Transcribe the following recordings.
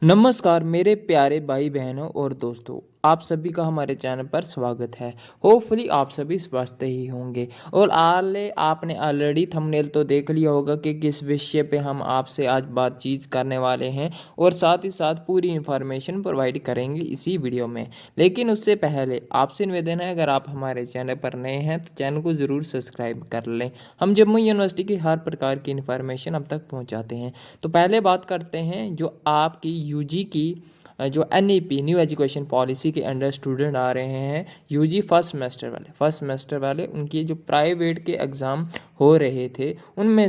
नमस्कार मेरे प्यारे भाई बहनों और दोस्तों, आप सभी का हमारे चैनल पर स्वागत है। होपफुली आप सभी स्वस्थ ही होंगे और आले आपने ऑलरेडी थंबनेल तो देख लिया होगा कि किस विषय पे हम आपसे आज बातचीत करने वाले हैं और साथ ही साथ पूरी इन्फॉर्मेशन प्रोवाइड करेंगे इसी वीडियो में। लेकिन उससे पहले आपसे निवेदन है, अगर आप हमारे चैनल पर नए हैं तो चैनल को ज़रूर सब्सक्राइब कर लें। हम जम्मू यूनिवर्सिटी की हर प्रकार की इन्फॉर्मेशन अब तक पहुँचाते हैं। तो पहले बात करते हैं जो आपकी यूजी की जो एनईपी न्यू एजुकेशन पॉलिसी के अंडर स्टूडेंट आ रहे हैं, यूजी फर्स्ट सेमेस्टर वाले उनकी जो प्राइवेट के एग्ज़ाम हो रहे थे उनमें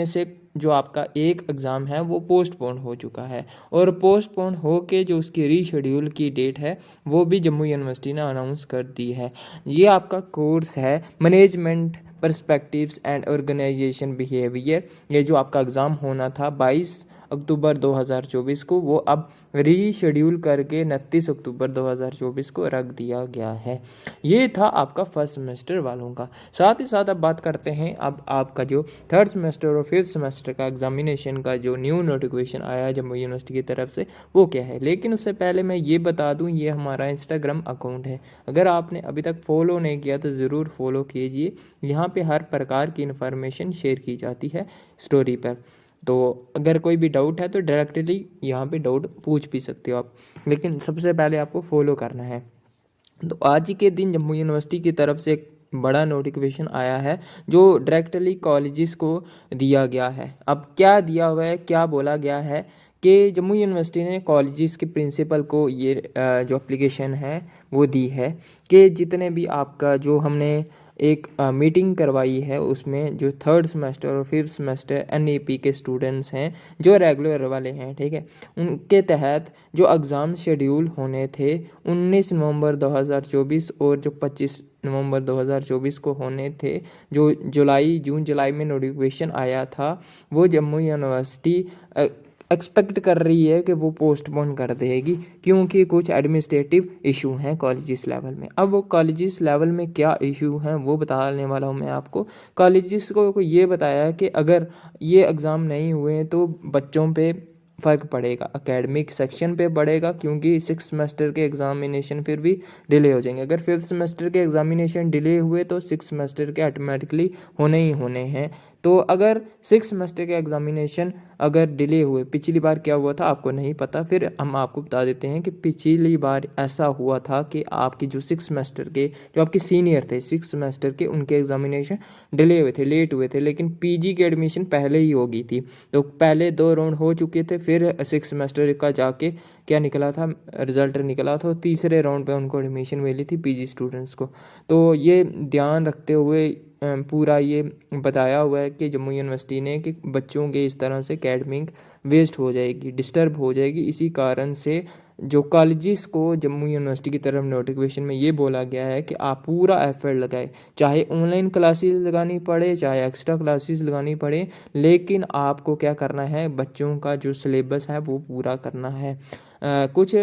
से जो आपका एक एग्ज़ाम है वो पोस्टपोन हो चुका है और पोस्टपोन हो के जो उसकी रीशेड्यूल की डेट है वो भी जम्मू यूनिवर्सिटी ने अनाउंस कर दी है। ये आपका कोर्स है management perspectives and organisation behaviour. ये जो आपका एग्ज़ाम होना था 22 अक्टूबर 2024 को, वो अब रीशेड्यूल करके 29 अक्टूबर 2024 को रख दिया गया है। ये था आपका फर्स्ट सेमेस्टर वालों का। साथ ही साथ अब बात करते हैं अब आपका जो थर्ड सेमेस्टर और फिफ्थ सेमेस्टर का एग्जामिनेशन का जो न्यू नोटिफिकेशन आया है जम्मू यूनिवर्सिटी की तरफ से, वो क्या है। लेकिन उससे पहले मैं ये बता दूं, ये हमारा इंस्टाग्राम अकाउंट है। अगर आपने अभी तक फॉलो नहीं किया तो ज़रूर फॉलो कीजिए। यहाँ पे हर प्रकार की इन्फॉर्मेशन शेयर की जाती है स्टोरी पर। तो अगर कोई भी डाउट है तो डायरेक्टली यहाँ पे डाउट पूछ भी सकते हो आप, लेकिन सबसे पहले आपको फॉलो करना है। तो आज ही के दिन जम्मू यूनिवर्सिटी की तरफ से एक बड़ा नोटिफिकेशन आया है जो डायरेक्टली कॉलेजेस को दिया गया है। अब क्या दिया हुआ है, क्या बोला गया है कि जम्मू यूनिवर्सिटी ने कॉलेजेस के प्रिंसिपल को ये जो एप्लीकेशन है वो दी है कि जितने भी आपका जो हमने एक मीटिंग करवाई है उसमें जो थर्ड सेमेस्टर और फिफ्थ सेमेस्टर एनईपी के स्टूडेंट्स हैं जो रेगुलर वाले हैं, ठीक है, उनके तहत जो एग्ज़ाम शेड्यूल होने थे 19 नवंबर 2024 और जो 25 नवंबर 2024 को होने थे, जो जून जुलाई में नोटिफिकेशन आया था, वो जम्मू यूनिवर्सिटी एक्सपेक्ट कर रही है कि वो पोस्टपोन कर देगी क्योंकि कुछ एडमिनिस्ट्रेटिव इशू हैं कॉलेजेस लेवल में। अब वो कॉलेजेस लेवल में क्या इशू हैं वो बताने वाला हूँ मैं आपको। कॉलेजेस को ये बताया है कि अगर ये एग्ज़ाम नहीं हुए तो बच्चों पे फ़र्क पड़ेगा, एकेडमिक सेक्शन पे पड़ेगा, क्योंकि सिक्स सेमेस्टर के एग्ज़ामिनेशन फिर भी डिले हो जाएंगे। अगर फिफ्थ सेमेस्टर के एग्ज़ामिनेशन डिले हुए तो सिक्स सेमेस्टर के ऑटोमेटिकली होने ही होने हैं। तो अगर सिक्स सेमेस्टर के एग्ज़ामिनेशन अगर डिले हुए, पिछली बार क्या हुआ था आपको नहीं पता, फिर हम आपको बता देते हैं कि पिछली बार ऐसा हुआ था कि आपकी जो सिक्स सेमेस्टर के जो आपके सीनियर थे सिक्स सेमेस्टर के, उनके एग्ज़ामिनेशन डिले हुए थे, लेट हुए थे, लेकिन पीजी की एडमिशन पहले ही हो गई थी। तो पहले 2 राउंड हो चुके थे, फिर सिक्स सेमेस्टर का जाके क्या निकला था, रिजल्ट निकला था, तीसरे राउंड पे उनको एडमिशन मिली थी पीजी स्टूडेंट्स को। तो ये ध्यान रखते हुए पूरा ये बताया हुआ है कि जम्मू यूनिवर्सिटी ने कि बच्चों के इस तरह से एकेडमिक वेस्ट हो जाएगी, डिस्टर्ब हो जाएगी। इसी कारण से जो कॉलेजेस को जम्मू यूनिवर्सिटी की तरफ नोटिफिकेशन में ये बोला गया है कि आप पूरा एफर्ट लगाएं, चाहे ऑनलाइन क्लासेस लगानी पड़े, चाहे एक्स्ट्रा क्लासेस लगानी पड़े, लेकिन आपको क्या करना है, बच्चों का जो सिलेबस है वो पूरा करना है। कुछ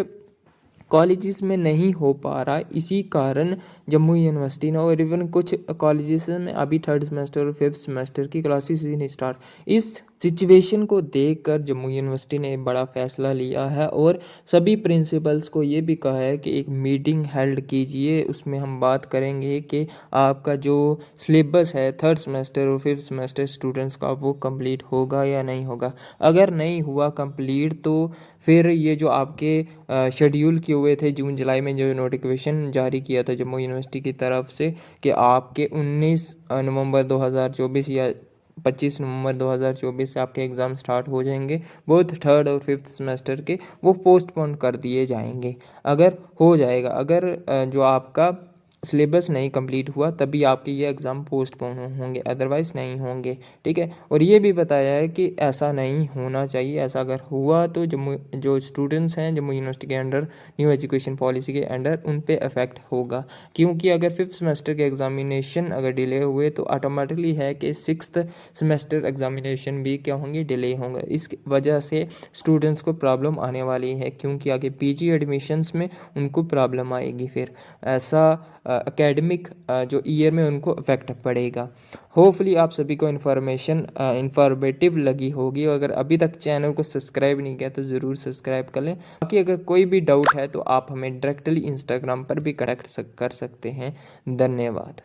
कॉलेजेस में नहीं हो पा रहा, इसी कारण जम्मू यूनिवर्सिटी ने, और इवन कुछ कॉलेजेस में अभी थर्ड सेमेस्टर और फिफ्थ सेमेस्टर की क्लासेस ही नहीं स्टार्ट। इस सिचुएशन को देखकर जम्मू यूनिवर्सिटी ने बड़ा फैसला लिया है और सभी प्रिंसिपल्स को ये भी कहा है कि एक मीटिंग हेल्ड कीजिए, उसमें हम बात करेंगे कि आपका जो सिलेबस है थर्ड सेमेस्टर और फिफ्थ सेमेस्टर स्टूडेंट्स का वो कंप्लीट होगा या नहीं होगा। अगर नहीं हुआ कंप्लीट तो फिर ये जो आपके शेड्यूल किए हुए थे जून जुलाई में, जो नोटिफिकेशन जारी किया था जम्मू यूनिवर्सिटी की तरफ से कि आपके 19 नवंबर 2024 या 25 नवंबर 2024 से आपके एग्ज़ाम स्टार्ट हो जाएंगे, बोथ थर्ड और फिफ्थ सेमेस्टर के, वो पोस्टपोन कर दिए जाएंगे। अगर हो जाएगा, अगर जो आपका सिलेबस नहीं कंप्लीट हुआ तभी आपके ये एग्ज़ाम पोस्टपोन होंगे, अदरवाइज़ नहीं होंगे, ठीक है। और ये भी बताया है कि ऐसा नहीं होना चाहिए, ऐसा अगर हुआ तो जम्मू जो स्टूडेंट्स हैं जम्मू यूनिवर्सिटी के अंडर न्यू एजुकेशन पॉलिसी के अंडर उन पे इफेक्ट होगा, क्योंकि अगर फिफ्थ सेमेस्टर के एग्ज़ामिनेशन अगर डिले हुए तो ऑटोमेटिकली है कि सिक्स्थ सेमेस्टर एग्ज़ामिनेशन भी क्या होंगे, डिले होंगे। इस वजह से स्टूडेंट्स को प्रॉब्लम आने वाली है, क्योंकि आगे पीजी एडमिशन्स में उनको प्रॉब्लम आएगी। फिर ऐसा एकेडमिक जो ईयर में उनको इफेक्ट पड़ेगा। होपफुली आप सभी को इंफॉर्मेटिव लगी होगी। अगर अभी तक चैनल को सब्सक्राइब नहीं किया तो ज़रूर सब्सक्राइब कर लें। बाकी अगर कोई भी डाउट है तो आप हमें डायरेक्टली इंस्टाग्राम पर भी कनेक्ट कर सकते हैं। धन्यवाद।